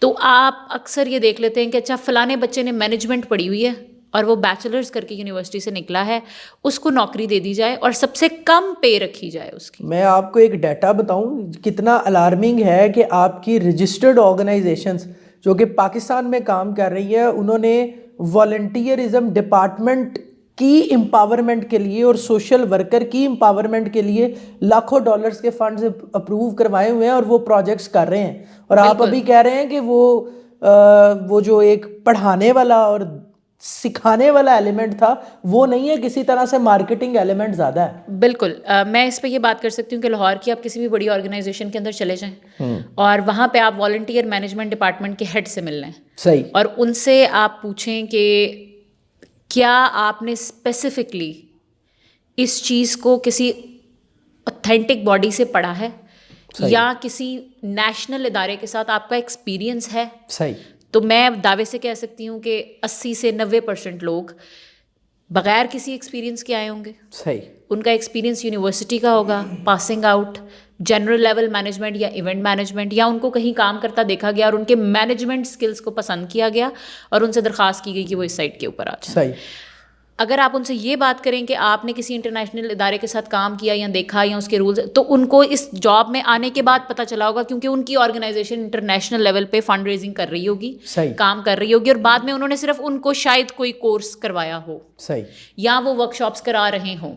تو آپ اکثر یہ دیکھ لیتے ہیں کہ اچھا فلانے بچے نے مینجمنٹ پڑھی ہوئی ہے اور وہ بیچلرز کر کے یونیورسٹی سے نکلا ہے, اس کو نوکری دے دی جائے اور سب سے کم پے رکھی جائے اس کی. میں آپ کو ایک ڈیٹا بتاؤں کتنا الارمنگ ہے کہ آپ کی رجسٹرڈ آرگنائزیشنز جو کہ پاکستان میں کام کر رہی ہے, انہوں نے والنٹیئرزم ڈپارٹمنٹ کی امپاورمنٹ کے لیے اور سوشل ورکر کی امپاورمنٹ کے لیے لاکھوں ڈالرز کے فنڈز اپروو کروائے ہوئے ہیں اور وہ پروجیکٹس کر رہے ہیں. اور آپ ابھی کہہ رہے ہیں کہ وہ وہ جو ایک پڑھانے والا اور سکھانے والا ایلیمنٹ تھا وہ نہیں ہے, کسی طرح سے مارکیٹنگ ایلیمنٹ زیادہ ہے. بالکل. میں اس پہ یہ بات کر سکتی ہوں کہ لاہور کی آپ کسی بھی بڑی آرگنائزیشن کے اندر چلے جائیں اور وہاں پہ آپ والنٹیئر مینجمنٹ ڈپارٹمنٹ کے ہیڈ سے مل لیں, صحیح, اور ان سے آپ پوچھیں کہ کیا آپ نے اسپیسیفکلی اس چیز کو کسی اوتھینٹک باڈی سے پڑھا ہے یا کسی نیشنل ادارے کے ساتھ آپ کا ایکسپیرینس ہے. صحیح, تو میں دعوے سے کہہ سکتی ہوں کہ 80 سے 90% لوگ بغیر کسی ایکسپیرینس کے آئے ہوں گے. صحیح, ان کا ایکسپیرینس یونیورسٹی کا ہوگا, passing out, general level management یا ایونٹ مینجمنٹ, یا ان کو کہیں کام کرتا دیکھا گیا اور ان کے مینجمنٹ اسکلس کو پسند کیا گیا اور ان سے درخواست کی گئی کہ وہ اس سائٹ کے اوپر آ جائیں. صحیح. اگر آپ ان سے یہ بات کریں کہ آپ نے کسی انٹرنیشنل ادارے کے ساتھ کام کیا یا دیکھا یا اس کے رولز, تو ان کو اس جاب میں آنے کے بعد پتہ چلا ہوگا, کیونکہ ان کی آرگنائزیشن انٹرنیشنل لیول پہ فنڈ ریزنگ کر رہی ہوگی, صحیح, کام کر رہی ہوگی, اور بعد میں انہوں نے صرف ان کو شاید کوئی کورس کروایا ہو, صحیح, یا وہ ورک شاپس کرا رہے ہوں.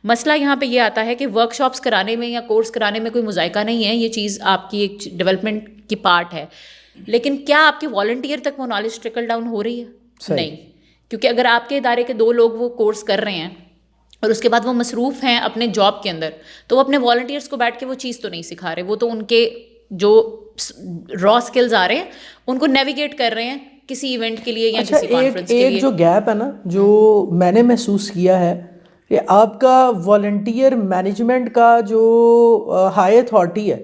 مسئلہ یہاں پہ یہ آتا ہے کہ ورک شاپس کرانے میں یا کورس کرانے میں کوئی مذائقہ نہیں ہے, یہ چیز آپ کی ایک ڈیولپمنٹ کی پارٹ ہے, لیکن کیا آپ کے والنٹیئر تک وہ نالج ٹرکل ڈاؤن ہو رہی ہے؟ نہیں. کیونکہ اگر آپ کے ادارے کے 2 لوگ وہ کورس کر رہے ہیں اور اس کے بعد وہ مصروف ہیں اپنے جاب کے اندر, تو وہ اپنے والنٹیئرس کو بیٹھ کے وہ چیز تو نہیں سکھا رہے, وہ تو ان کے جو را اسکلز آ رہے ہیں ان کو نیویگیٹ کر رہے ہیں کسی ایونٹ کے لیے یا کسی کانفرنس کے لیے. ایک جو گیپ ہے نا جو میں نے محسوس کیا ہے کہ آپ کا والنٹیئر مینجمنٹ کا جو ہائی اتھارٹی ہے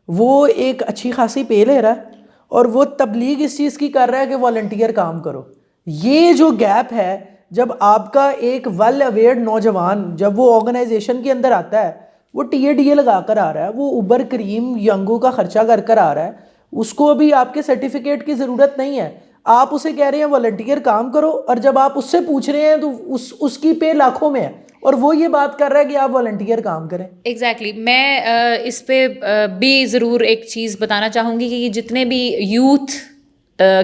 وہ ایک اچھی خاصی پے لے رہا ہے اور وہ تبلیغ اس چیز کی کر رہا ہے کہ والنٹیئر کام کرو. یہ جو گیپ ہے, جب آپ کا ایک ویل اویئرڈ نوجوان جب وہ آرگنائزیشن کے اندر آتا ہے, وہ ٹی اے لگا کر آ رہا ہے, وہ اوبر کریم ینگو کا خرچہ کر آ رہا ہے, اس کو ابھی آپ کے سرٹیفکیٹ کی ضرورت نہیں ہے, آپ اسے کہہ رہے ہیں والنٹیئر کام کرو, اور جب آپ اس سے پوچھ رہے ہیں تو اس کی پے لاکھوں میں ہے اور وہ یہ بات کر رہا ہے کہ آپ والنٹیئر کام کریں. ایگزیکٹلی. میں اس پہ بھی ضرور ایک چیز بتانا چاہوں گی کہ یہ جتنے بھی یوتھ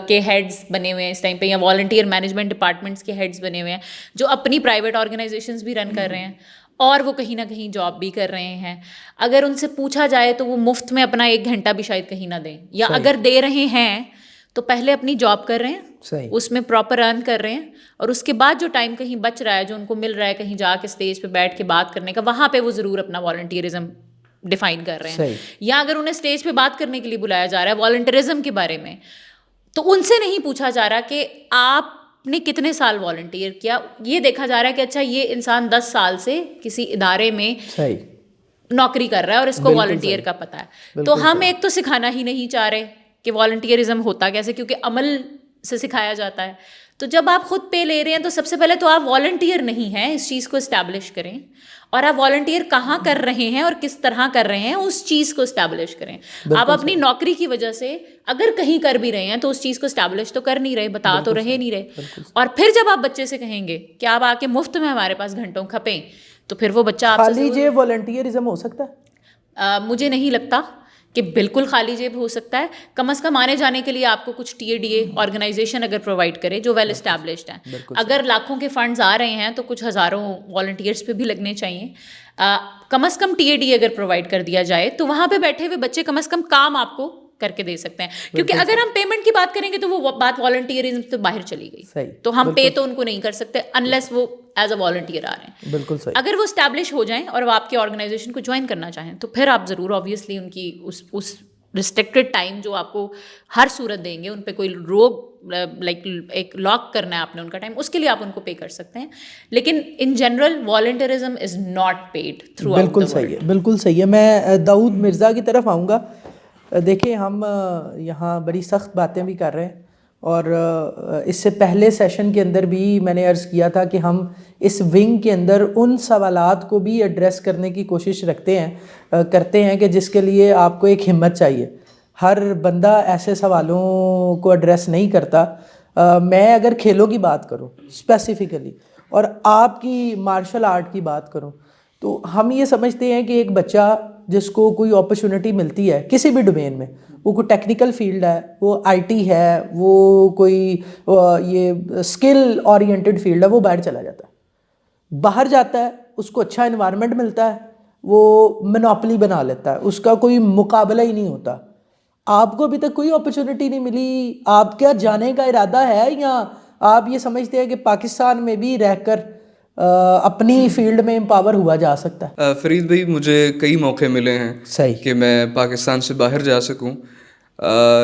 کے ہیڈز بنے ہوئے ہیں اس ٹائم پہ, یا والنٹیئر مینجمنٹ ڈپارٹمنٹس کے ہیڈز بنے ہوئے ہیں جو اپنی پرائیویٹ آرگنائزیشنز بھی رن کر رہے ہیں اور وہ کہیں نہ کہیں جاب بھی کر رہے ہیں, اگر ان سے پوچھا جائے تو وہ مفت میں اپنا 1 گھنٹہ بھی شاید کہیں نہ دیں, یا اگر دے رہے ہیں تو پہلے اپنی جاب کر رہے ہیں, اس میں پراپر ارن کر رہے ہیں, اور اس کے بعد جو ٹائم کہیں بچ رہا ہے جو ان کو مل رہا ہے کہیں جا کے اسٹیج پہ بیٹھ کے بات کرنے کا, وہاں پہ وہ ضرور اپنا والنٹیئرزم ڈیفائن کر رہے ہیں. یا اگر انہیں اسٹیج پہ بات کرنے کے لیے بلایا جا رہا ہے والنٹیئرزم کے بارے میں, تو ان سے نہیں پوچھا جا رہا کہ آپ نے کتنے سال والنٹیئر کیا, یہ دیکھا جا رہا ہے کہ اچھا یہ انسان 10 سال سے کسی ادارے میں نوکری کر رہا ہے اور اس کو والنٹیئر کا پتہ ہے. تو ہم ایک تو سکھانا ہی نہیں چاہ رہے کہ والنٹیئرزم ہوتا کیسے, کیونکہ عمل سے سکھایا جاتا ہے. تو جب آپ خود پے لے رہے ہیں تو سب سے پہلے تو آپ والنٹیئر نہیں ہیں, اس چیز کو اسٹیبلش کریں, اور آپ والنٹیئر کہاں کر رہے ہیں اور کس طرح کر رہے ہیں اس چیز کو اسٹیبلش کریں. آپ اپنی نوکری کی وجہ سے اگر کہیں کر بھی رہے ہیں تو اس چیز کو اسٹیبلش تو کر نہیں رہے, بتا تو رہے نہیں رہے. اور پھر جب آپ بچے سے کہیں گے کہ آپ آ کے مفت میں ہمارے پاس گھنٹوں کھپیں, تو پھر وہ بچہ آپ خالی جیب والنٹیئرزم ہو سکتا ہے؟ مجھے نہیں لگتا کہ بالکل خالی جیب ہو سکتا ہے. کم از کم آنے جانے کے لیے آپ کو کچھ ٹی اے آرگنائزیشن اگر پرووائڈ کرے جو ویل اسٹیبلشڈ ہیں. اگر لاکھوں کے فنڈز آ رہے ہیں تو کچھ ہزاروں والنٹیئرس پہ بھی لگنے چاہیے. کم از کم ٹی اے اگر پرووائڈ کر دیا جائے تو وہاں پہ بیٹھے ہوئے بچے کم از کم کام آپ کو کر کے دے سکتے ہیں. کیونکہ اگر ہم پیمنٹ کی بات کریں گے تو وہ بات والنٹیئرزم سے باہر چلی گئی, تو ہم پے تو ان کو نہیں کر سکتے انلیس وہ ایز اے والنٹیئر آ رہے ہیں. بالکل صحیح. اگر وہ اسٹیبلش ہو جائیں اور وہ آپ کی آرگنائزیشن کو جوائن کرنا چاہیں تو پھر آپ ضرور آبویسلی ان کی اس ریسٹرکٹیڈ ٹائم جو آپ کو ہر صورت دیں گے, ان پہ کوئی روک لائک ایک لاک کرنا ہے آپ نے ان کا ٹائم, اس کے لیے آپ ان کو پے کر سکتے ہیں. لیکن in general volunteerism is not paid throughout. بالکل صحیح ہے, بالکل صحیح ہے. میں داؤد مرزا کی طرف آؤں گا. دیکھیں ہم یہاں بڑی سخت باتیں بھی کر رہے ہیں, اور اس سے پہلے سیشن کے اندر بھی میں نے عرض کیا تھا کہ ہم اس ونگ کے اندر ان سوالات کو بھی ایڈریس کرنے کی کوشش کرتے ہیں کہ جس کے لیے آپ کو ایک ہمت چاہیے. ہر بندہ ایسے سوالوں کو ایڈریس نہیں کرتا. میں اگر کھیلوں کی بات کروں اسپیسیفکلی اور آپ کی مارشل آرٹ کی بات کروں, تو ہم یہ سمجھتے ہیں کہ ایک بچہ جس کو کوئی اپرچونٹی ملتی ہے کسی بھی ڈومین میں, وہ کوئی ٹیکنیکل فیلڈ ہے, وہ آئی ٹی ہے, وہ کوئی یہ اسکل اورینٹڈ فیلڈ ہے, وہ باہر چلا جاتا ہے. باہر جاتا ہے, اس کو اچھا انوائرمنٹ ملتا ہے, وہ منوپلی بنا لیتا ہے, اس کا کوئی مقابلہ ہی نہیں ہوتا. آپ کو ابھی تک کوئی اپرچونٹی نہیں ملی؟ آپ کیا جانے کا ارادہ ہے یا آپ یہ سمجھتے ہیں کہ پاکستان میں بھی رہ کر اپنی فیلڈ میں امپاور ہوا جا سکتا ہے؟ فرید بھائی مجھے کئی موقع ملے ہیں صحیح کہ میں پاکستان سے باہر جا سکوں،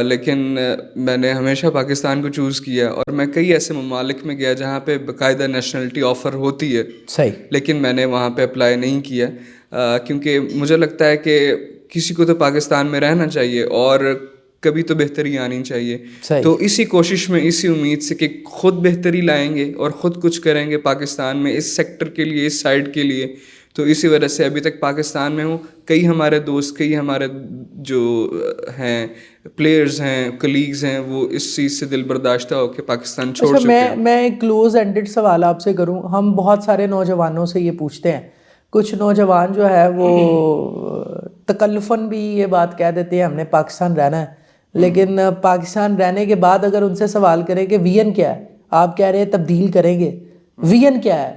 لیکن میں نے ہمیشہ پاکستان کو چوز کیا، اور میں کئی ایسے ممالک میں گیا جہاں پہ باقاعدہ نیشنلٹی آفر ہوتی ہے، صحیح لیکن میں نے وہاں پہ اپلائی نہیں کیا، کیونکہ مجھے لگتا ہے کہ کسی کو تو پاکستان میں رہنا چاہیے اور کبھی تو بہتری آنی چاہیے. صحیح تو اسی کوشش میں، اسی امید سے کہ خود بہتری لائیں گے اور خود کچھ کریں گے پاکستان میں اس سیکٹر کے لیے، اس سائڈ کے لیے، تو اسی وجہ سے ابھی تک پاکستان میں ہوں. کئی ہمارے دوست، کئی ہمارے جو ہیں پلیئرز ہیں، کلیگز ہیں، وہ اس چیز سے دل برداشتہ ہو کے پاکستان چھوڑ چکے ہیں. میں ایک کلوز اینڈڈ سوال آپ سے کروں. ہم بہت سارے نوجوانوں سے یہ پوچھتے ہیں، کچھ نوجوان جو ہے وہ تکلفاً بھی یہ بات کہہ دیتے ہیں ہم نے پاکستان رہنا ہے، لیکن پاکستان رہنے کے بعد اگر ان سے سوال کریں کہ وی این کیا ہے، آپ کہہ رہے ہیں تبدیل کریں گے. وی این کیا ہے،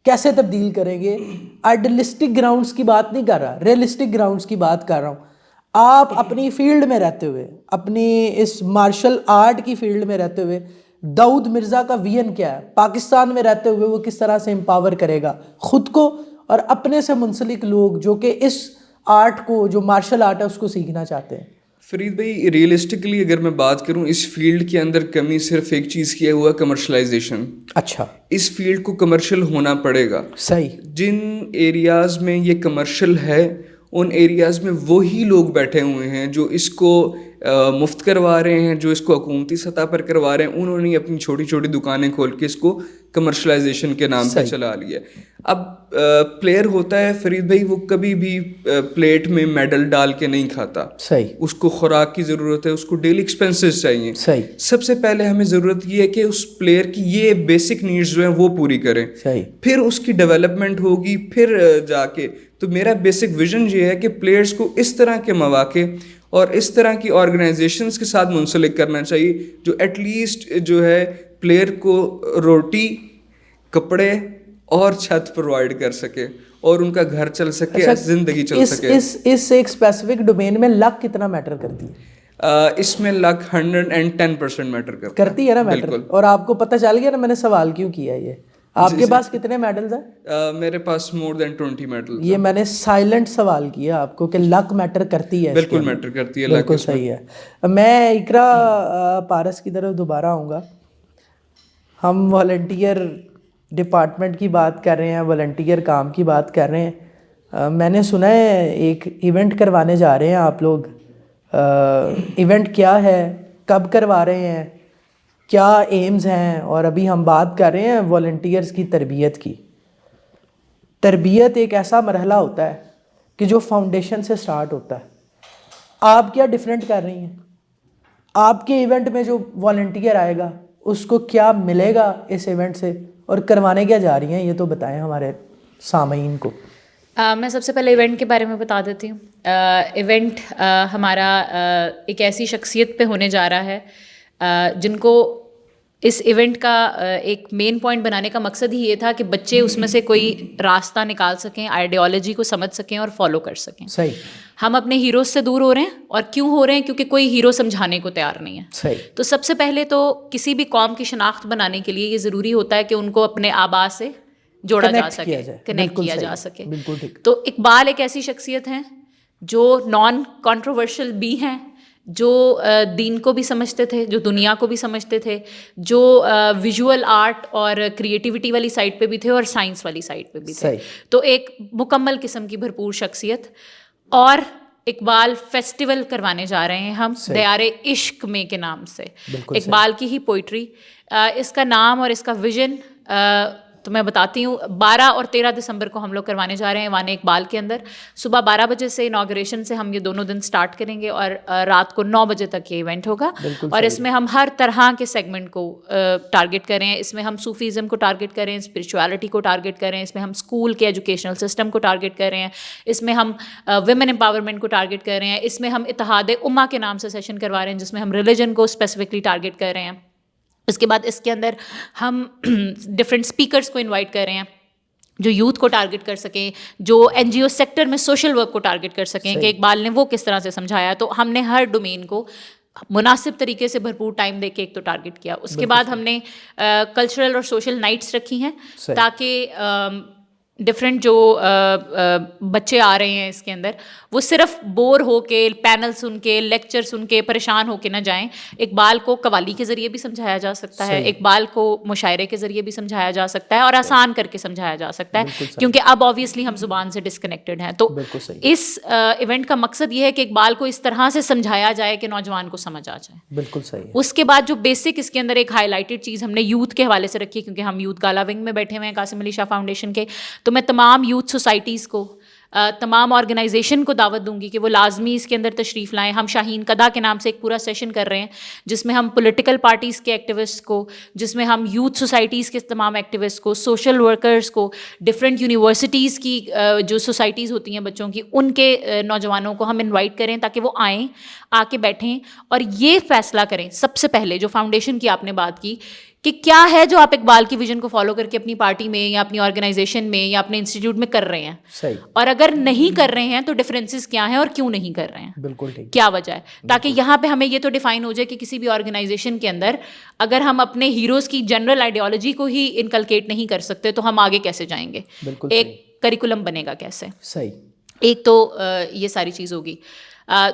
کیسے تبدیل کریں گے؟ آئیڈیلسٹک گراؤنڈز کی بات نہیں کر رہا، ریئلسٹک گراؤنڈز کی بات کر رہا ہوں. آپ اپنی فیلڈ میں رہتے ہوئے، اپنی اس مارشل آرٹ کی فیلڈ میں رہتے ہوئے، داؤد مرزا کا وی این کیا ہے؟ پاکستان میں رہتے ہوئے وہ کس طرح سے امپاور کرے گا خود کو اور اپنے سے منسلک لوگ جو کہ اس آرٹ کو، جو مارشل آرٹ ہے، اس کو سیکھنا چاہتے ہیں؟ فرید بھائی ریئلسٹکلی اگر میں بات کروں، اس فیلڈ کے اندر کمی صرف ایک چیز کی ہے، ہوا کمرشلائزیشن. اچھا، اس فیلڈ کو کمرشل ہونا پڑے گا. صحیح. جن ایریاز میں یہ کمرشل ہے، ان ایریاز میں وہی لوگ بیٹھے ہوئے ہیں جو اس کو مفت کروا رہے ہیں، جو اس کو حکومتی سطح پر کروا رہے ہیں. انہوں نے اپنی چھوٹی چھوٹی دکانیں کھول کے اس کو کمرشلائزیشن کے نام پہ چلا لیا. اب پلیئر ہوتا ہے فرید بھائی، وہ کبھی بھی پلیٹ میں میڈل ڈال کے نہیں کھاتا. صحیح. اس کو خوراک کی ضرورت ہے، اس کو ڈیلی ایکسپینسز چاہیے. صحیح. سب سے پہلے ہمیں ضرورت یہ ہے کہ اس پلیئر کی یہ بیسک نیڈز جو ہیں وہ پوری کریں. صحیح. پھر اس کی ڈیولپمنٹ ہوگی، پھر جا کے. تو میرا بیسک ویژن یہ ہے کہ پلیئرز کو اس طرح کے مواقع اور اس طرح کی آرگنائزیشنز کے ساتھ منسلک کرنا چاہیے جو ایٹ لیسٹ جو ہے پلیئر کو روٹی، کپڑے اور چھت پرووائڈ کر سکے اور ان کا گھر چل سکے، زندگی چل سکے. اس ایک اسپیسیفک ڈومین میں لک کتنا میٹر کرتی ہے؟ اس میں لک 110% میٹر کرتی ہے نا میٹر. اور آپ کو پتہ چل گیا نا میں نے سوال کیوں کیا یہ؟ آپ کے پاس کتنے میڈلز ہیں؟ میرے پاس مور دین 20 میڈل. یہ میں نے سائلنٹ سوال کیا آپ کو کہ لک میٹر کرتی ہے. بالکل میٹر کرتی ہے. بالکل صحیح ہے. میں اقرا پارس کی طرف دوبارہ آؤں گا. ہم والنٹیئر ڈپارٹمنٹ کی بات کر رہے ہیں، والنٹیئر کام کی بات کر رہے ہیں. میں نے سنا ہے ایک ایونٹ کروانے جا رہے ہیں آپ لوگ. ایونٹ کیا ہے، کب کروا رہے ہیں، کیا ایمز ہیں؟ اور ابھی ہم بات کر رہے ہیں والنٹیئرز کی تربیت کی. تربیت ایک ایسا مرحلہ ہوتا ہے کہ جو فاؤنڈیشن سے سٹارٹ ہوتا ہے. آپ کیا ڈیفرنٹ کر رہی ہیں؟ آپ کے ایونٹ میں جو والنٹیئر آئے گا اس کو کیا ملے گا اس ایونٹ سے، اور کروانے کیا جا رہی ہیں یہ تو بتائیں ہمارے سامعین کو. میں سب سے پہلے ایونٹ کے بارے میں بتا دیتی ہوں. ایونٹ ہمارا ایک ایسی شخصیت پہ ہونے جا رہا ہے جن کو اس ایونٹ کا ایک مین پوائنٹ بنانے کا مقصد ہی یہ تھا کہ بچے اس میں سے کوئی راستہ نکال سکیں، آئیڈیالوجی کو سمجھ سکیں اور فالو کر سکیں. صحیح. ہم اپنے ہیروز سے دور ہو رہے ہیں، اور کیوں ہو رہے ہیں؟ کیونکہ کوئی ہیرو سمجھانے کو تیار نہیں ہے. صحیح. تو سب سے پہلے تو کسی بھی قوم کی شناخت بنانے کے لیے یہ ضروری ہوتا ہے کہ ان کو اپنے آبا سے جوڑا جا سکے، کنیکٹ کیا جا سکے. بالکل ٹھیک. تو اقبال ایک ایسی شخصیت ہیں جو نان کنٹروورشل بھی ہیں، جو دین کو بھی سمجھتے تھے، جو دنیا کو بھی سمجھتے تھے، جو ویژول آرٹ اور کریٹیوٹی والی سائڈ پہ بھی تھے اور سائنس والی سائڈ پہ بھی تھے. تو ایک مکمل قسم کی بھرپور شخصیت. اور اقبال فیسٹیول کروانے جا رہے ہیں ہم دیار عشق میں کے نام سے. اقبال کی ہی پوئٹری، اس کا نام اور اس کا ویژن تو میں بتاتی ہوں. 12 اور 13 دسمبر کو ہم لوگ کروانے جا رہے ہیں ایوان اقبال کے اندر. صبح 12 بجے سے انوگریشن سے ہم یہ دونوں دن سٹارٹ کریں گے اور رات کو 9 بجے تک یہ ایونٹ ہوگا. اور اس میں ہم ہر طرح کے سیگمنٹ کو ٹارگٹ کریں. اس میں ہم صوفیزم کو ٹارگٹ کریں، اسپرچویلٹی کو ٹارگٹ کریں، اس میں ہم اسکول کے ایجوکیشنل سسٹم کو ٹارگٹ کر رہے ہیں، اس میں ہم ویمن امپاورمنٹ کو ٹارگٹ کر رہے ہیں، اس میں ہم اتحاد امہ کے نام سے سیشن کروا رہے ہیں جس میں ہم ریلیجن کو اسپیسیفکلی ٹارگٹ کر رہے ہیں. اس کے بعد اس کے اندر ہم ڈفرینٹ اسپیکرس کو انوائٹ کر رہے ہیں جو یوتھ کو ٹارگٹ کر سکیں, جو NGO سیکٹر میں سوشل ورک کو ٹارگٹ کر سکیں, کہ اقبال نے وہ کس طرح سے سمجھایا. تو ہم نے ہر ڈومین کو مناسب طریقے سے بھرپور ٹائم دے کے ایک تو ٹارگٹ کیا. اس کے بعد ہم نے کلچرل اور سوشل نائٹس رکھی ہیں تاکہ ڈفرینٹ جو بچے آ رہے ہیں اس کے اندر وہ صرف بور ہو کے, پینل سن کے, لیکچر سن کے پریشان ہو کے نہ جائیں. اقبال کو قوالی کے ذریعے بھی سمجھایا جا سکتا ہے, اقبال کو مشاعرے کے ذریعے بھی سمجھایا جا سکتا ہے, اور آسان کر کے سمجھایا جا سکتا ہے, کیونکہ اب آبویسلی ہم زبان سے ڈسکنیکٹڈ ہیں. تو اس ایونٹ کا مقصد یہ ہے کہ اقبال کو اس طرح سے سمجھایا جائے کہ نوجوان کو سمجھ آ جائے. بالکل صحیح. اس کے بعد جو بیسک اس کے اندر ایک ہائی لائٹڈ چیز ہم نے یوتھ کے حوالے سے رکھی ہے, کیونکہ ہم یوتھ گالا ونگ میں بیٹھے ہوئے ہیں قاسم علی شاہ فاؤنڈیشن کے. تو میں تمام یوتھ سوسائٹیز کو, تمام آرگنائزیشن کو دعوت دوں گی کہ وہ لازمی اس کے اندر تشریف لائیں. ہم شاہین قدا کے نام سے ایک پورا سیشن کر رہے ہیں جس میں ہم پولیٹیکل پارٹیز کے ایکٹیوسٹ کو, جس میں ہم یوتھ سوسائٹیز کے تمام ایکٹیوسٹ کو, سوشل ورکرز کو, ڈفرینٹ یونیورسٹیز کی جو سوسائٹیز ہوتی ہیں بچوں کی, ان کے نوجوانوں کو ہم انوائٹ کریں تاکہ وہ آئیں, آ کے بیٹھیں اور یہ فیصلہ کریں سب سے پہلے, جو فاؤنڈیشن کی آپ نے بات کی, کہ کیا ہے جو آپ اقبال کی ویژن کو فالو کر کے اپنی پارٹی میں یا اپنی آرگنائزیشن میں یا اپنے انسٹیٹیوٹ میں کر رہے ہیں. صحیح. اور اگر نہیں کر رہے ہیں تو ڈفرینسز کیا ہیں اور کیوں نہیں کر رہے ہیں, بالکل ٹھیک, کیا وجہ ہے, تاکہ یہاں پہ ہمیں یہ تو ڈیفائن ہو جائے کہ کسی بھی آرگنائزیشن کے اندر اگر ہم اپنے ہیروز کی جنرل آئیڈیالوجی کو ہی انکلکیٹ نہیں کر سکتے تو ہم آگے کیسے جائیں گے, ایک کریکولم بنے گا کیسے. صحیح. ایک تو یہ ساری چیز ہوگی.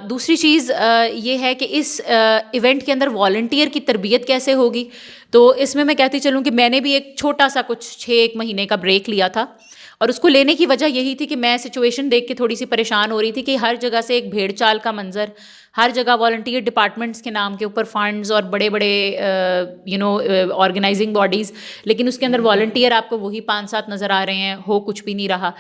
دوسری چیز یہ ہے کہ اس ایونٹ کے اندر والنٹیئر کی تربیت کیسے ہوگی. تو اس میں کہتی چلوں کہ میں نے بھی ایک چھوٹا سا کچھ 6-1 مہینے کا بریک لیا تھا, اور اس کو لینے کی وجہ یہی تھی کہ میں سچویشن دیکھ کے تھوڑی سی پریشان ہو رہی تھی کہ ہر جگہ سے ایک بھیڑ چال کا منظر, ہر جگہ والنٹیئر ڈپارٹمنٹس کے نام کے اوپر فنڈز اور بڑے بڑے آرگنائزنگ باڈیز, لیکن اس کے اندر والنٹیئر آپ کو وہی 5-7 نظر آ رہے ہیں, ہو کچھ بھی نہیں رہا.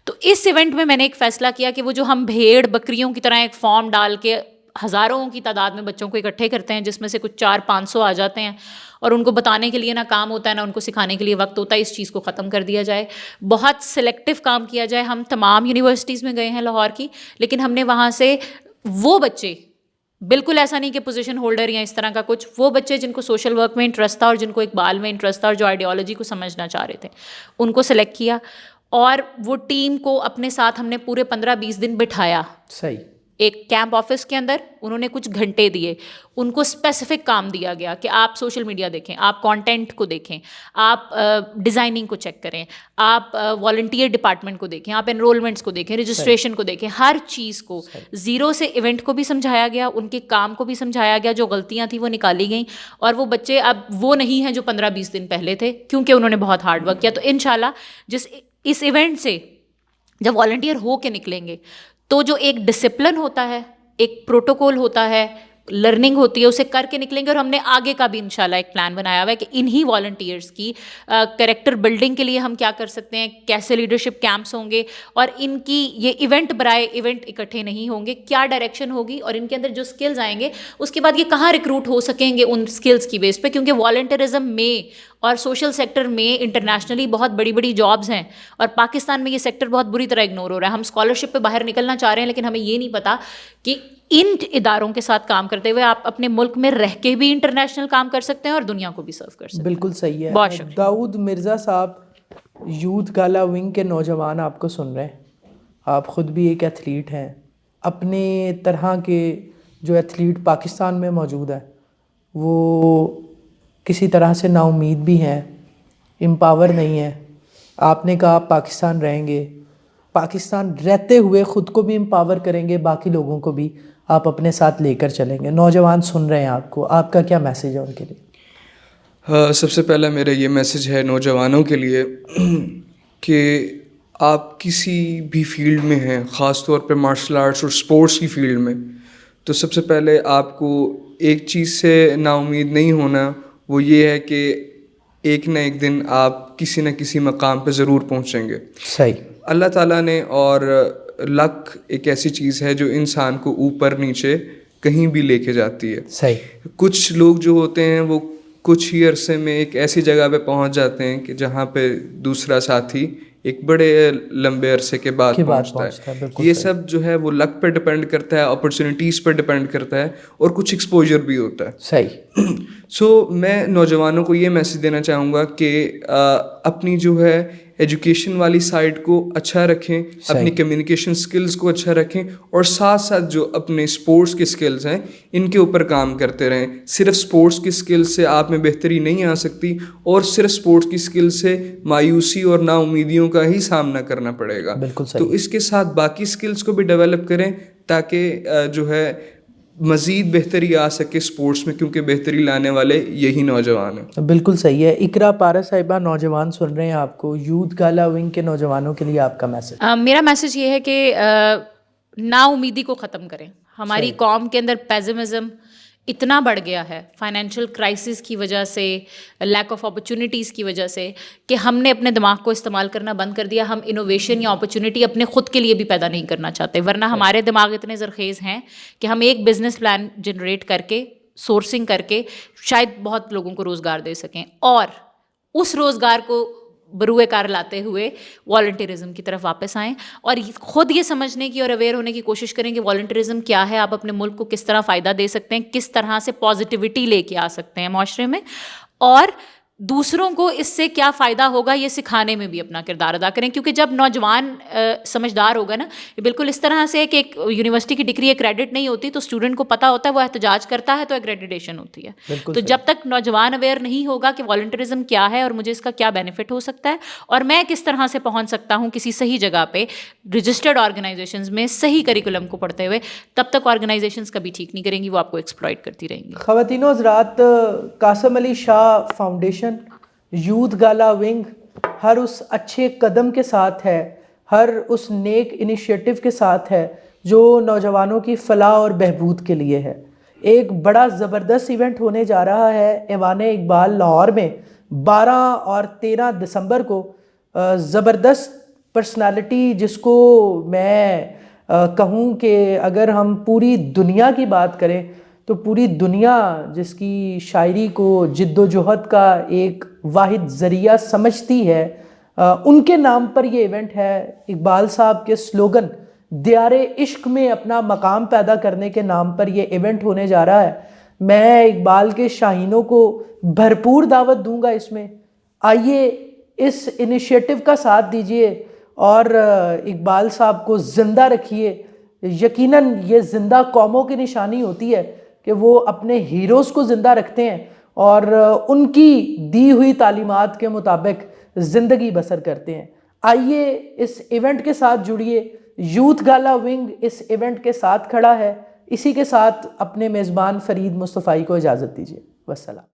تو اس ایونٹ میں نے ایک فیصلہ کیا کہ وہ جو ہم بھیڑ بکریوں کی طرح ایک فارم ڈال کے ہزاروں کی تعداد میں بچوں کو اکٹھے کرتے ہیں, جس میں سے کچھ 400-500 آ جاتے ہیں, اور ان کو بتانے کے لیے نہ کام ہوتا ہے نہ ان کو سکھانے کے لیے وقت ہوتا ہے, اس چیز کو ختم کر دیا جائے. بہت سلیکٹیو کام کیا جائے. ہم تمام یونیورسٹیز میں گئے ہیں لاہور کی, لیکن ہم نے وہاں سے وہ بچے, بالکل ایسا نہیں کہ پوزیشن ہولڈر یا اس طرح کا کچھ, وہ بچے جن کو سوشل ورک میں انٹرسٹ تھا اور جن کو اقبال میں انٹرسٹ تھا اور جو آئیڈیالوجی کو سمجھنا چاہ رہے تھے, ان کو سلیکٹ کیا, اور وہ ٹیم کو اپنے ساتھ ہم نے پورے 15-20 دن بٹھایا. صحیح. ایک کیمپ آفس کے اندر انہوں نے کچھ گھنٹے دیے, ان کو اسپیسیفک کام دیا گیا کہ آپ سوشل میڈیا دیکھیں, آپ کانٹینٹ کو دیکھیں, آپ ڈیزائننگ کو چیک کریں, آپ والنٹیئر ڈپارٹمنٹ کو دیکھیں, آپ انرولمنٹس کو دیکھیں, رجسٹریشن کو دیکھیں, ہر چیز کو زیرو سے ایونٹ کو بھی سمجھایا گیا, ان کے کام کو بھی سمجھایا گیا, جو غلطیاں تھیں وہ نکالی گئیں, اور وہ بچے اب وہ نہیں ہیں جو 15-20 دن پہلے تھے, کیونکہ انہوں نے بہت ہارڈ ورک کیا. تو انشاءاللہ اس ایونٹ سے جب والنٹیئر ہو کے نکلیں گے تو جو ایک ڈسپلن ہوتا ہے, ایک پروٹوکول ہوتا ہے, لرننگ ہوتی ہے, اسے کر کے نکلیں گے. اور ہم نے آگے کا بھی انشاءاللہ ایک پلان بنایا ہوا ہے کہ انہی والنٹیئرس کی کریکٹر بلڈنگ کے لیے ہم کیا کر سکتے ہیں, کیسے لیڈرشپ کیمپس ہوں گے, اور ان کی یہ ایونٹ برائے ایونٹ اکٹھے نہیں ہوں گے, کیا ڈائریکشن ہوگی, اور ان کے اندر جو اسکلز آئیں گے اس کے بعد یہ کہاں ریکروٹ ہو سکیں گے ان اسکلز کی بیس پہ, کیونکہ والنٹیرزم میں اور سوشل سیکٹر میں انٹرنیشنلی بہت بڑی بڑی جابز ہیں, اور پاکستان میں یہ سیکٹر بہت بری طرح اگنور ہو رہا ہے. ہم اسکالرشپ پہ باہر نکلنا چاہ رہے ہیں, لیکن ہمیں یہ نہیں پتا کہ ان اداروں کے ساتھ کام کرتے ہوئے آپ اپنے ملک میں رہ کے بھی انٹرنیشنل کام کر سکتے ہیں اور دنیا کو بھی سرو کر سکتے ہیں. بالکل صحیح ہے. بہت شکریہ. داؤد مرزا صاحب, یوتھ گالا ونگ کے نوجوان آپ کو سن رہے ہیں, آپ خود بھی ایک ایتھلیٹ ہیں, اپنے طرح کے جو ایتھلیٹ پاکستان میں موجود ہیں وہ کسی طرح سے نا امید بھی ہیں, امپاور نہیں ہیں. آپ نے کہا آپ پاکستان رہیں گے, پاکستان رہتے ہوئے خود کو بھی امپاور کریں گے, باقی لوگوں کو بھی آپ اپنے ساتھ لے کر چلیں گے. نوجوان سن رہے ہیں آپ کو, آپ کا کیا میسیج ہے ان کے لیے؟ سب سے پہلا میرا یہ میسیج ہے نوجوانوں کے لیے کہ آپ کسی بھی فیلڈ میں ہیں, خاص طور پہ مارشل آرٹس اور اسپورٹس کی فیلڈ میں, تو سب سے پہلے آپ کو ایک چیز سے نا امید نہیں ہونا, وہ یہ ہے کہ ایک نہ ایک دن آپ کسی نہ کسی مقام پہ ضرور پہنچیں گے. صحیح. اللہ تعالیٰ نے, اور لک ایک ایسی چیز ہے جو انسان کو اوپر نیچے کہیں بھی لے کے جاتی ہے. صحیح. کچھ لوگ جو ہوتے ہیں وہ کچھ ہی عرصے میں ایک ایسی جگہ پہ پہنچ جاتے ہیں کہ جہاں پہ دوسرا ساتھی ایک بڑے لمبے عرصے کے بعد پہنچتا ہے. یہ سب جو ہے وہ لک پہ ڈپینڈ کرتا ہے, اپرچونیٹیز پہ ڈپینڈ کرتا ہے, اور کچھ ایکسپوجر بھی ہوتا ہے. صحیح. سو میں نوجوانوں کو یہ میسیج دینا چاہوں گا کہ اپنی جو ہے ایجوکیشن والی سائڈ کو اچھا رکھیں, اپنی کمیونیکیشن سکلز کو اچھا رکھیں, اور ساتھ ساتھ جو اپنے اسپورٹس کی سکلز ہیں ان کے اوپر کام کرتے رہیں. صرف اسپورٹس کی سکلز سے آپ میں بہتری نہیں آ سکتی, اور صرف اسپورٹس کی سکلز سے مایوسی اور نا امیدیوں کا ہی سامنا کرنا پڑے گا. تو اس کے ساتھ باقی سکلز کو بھی ڈیولپ کریں تاکہ جو ہے مزید بہتری آ سکے اسپورٹس میں, کیونکہ بہتری لانے والے یہی نوجوان ہیں. بالکل صحیح ہے. اقرا پارا صاحبہ, نوجوان سن رہے ہیں آپ کو, یوتھ گالا ونگ کے نوجوانوں کے لیے آپ کا میسج. میرا میسج یہ ہے کہ نا امیدی کو ختم کریں. ہماری قوم کے اندر پیزمزم اتنا بڑھ گیا ہے فائنینشیل کرائسس کی وجہ سے, لیک آف اپرچونیٹیز کی وجہ سے, کہ ہم نے اپنے دماغ کو استعمال کرنا بند کر دیا. ہم انوویشن یا اپرچونیٹی اپنے خود کے لیے بھی پیدا نہیں کرنا چاہتے, ورنہ ہمارے دماغ اتنے زرخیز ہیں کہ ہم ایک بزنس پلان جنریٹ کر کے, سورسنگ کر کے شاید بہت لوگوں کو روزگار دے سکیں, اور اس روزگار کو بروئے کار لاتے ہوئے والنٹیرزم کی طرف واپس آئیں, اور خود یہ سمجھنے کی اور اویئر ہونے کی کوشش کریں کہ والنٹیرزم کیا ہے, آپ اپنے ملک کو کس طرح فائدہ دے سکتے ہیں, کس طرح سے پازیٹیوٹی لے کے آ سکتے ہیں معاشرے میں, اور دوسروں کو اس سے کیا فائدہ ہوگا یہ سکھانے میں بھی اپنا کردار ادا کریں. کیونکہ جب نوجوان سمجھدار ہوگا نا, بالکل اس طرح سے کہ ایک یونیورسٹی کی ڈگری ایکریڈٹ نہیں ہوتی تو اسٹوڈنٹ کو پتہ ہوتا ہے وہ احتجاج کرتا ہے تو ایکریڈیٹیشن ہوتی ہے. تو جب تک نوجوان اویئر نہیں ہوگا کہ والنٹرزم کیا ہے اور مجھے اس کا کیا بینیفٹ ہو سکتا ہے اور میں کس طرح سے پہنچ سکتا ہوں کسی صحیح جگہ پہ رجسٹرڈ آرگنائزیشنز میں صحیح کریکولم کو پڑھتے ہوئے, تب تک آرگنائزیشنز کبھی ٹھیک نہیں کریں گی, وہ آپ کو ایکسپلائٹ کرتی رہیں گی. خواتین و حضرات, قاسم علی شاہ فاؤنڈیشن, یوتھ گالا ونگ ہر اس اچھے قدم کے ساتھ ہے, ہر اس نیک انیشیٹو کے ساتھ ہے جو نوجوانوں کی فلاح اور بہبود کے لیے ہے. ایک بڑا زبردست ایونٹ ہونے جا رہا ہے ایوان اقبال لاہور میں 12 اور 13 دسمبر کو. زبردست پرسنالٹی جس کو میں کہوں کہ اگر ہم پوری دنیا کی بات کریں تو پوری دنیا جس کی شاعری کو جد و جہد کا ایک واحد ذریعہ سمجھتی ہے, ان کے نام پر یہ ایونٹ ہے. اقبال صاحب کے سلوگن دیار عشق میں اپنا مقام پیدا کرنے کے نام پر یہ ایونٹ ہونے جا رہا ہے. میں اقبال کے شاہینوں کو بھرپور دعوت دوں گا اس میں. آئیے اس انیشیٹو کا ساتھ دیجئے اور اقبال صاحب کو زندہ رکھیے. یقیناً یہ زندہ قوموں کی نشانی ہوتی ہے کہ وہ اپنے ہیروز کو زندہ رکھتے ہیں اور ان کی دی ہوئی تعلیمات کے مطابق زندگی بسر کرتے ہیں. آئیے اس ایونٹ کے ساتھ جڑیے. یوتھ گالا ونگ اس ایونٹ کے ساتھ کھڑا ہے. اسی کے ساتھ اپنے میزبان فرید مصطفی کو اجازت دیجیے. والسلام.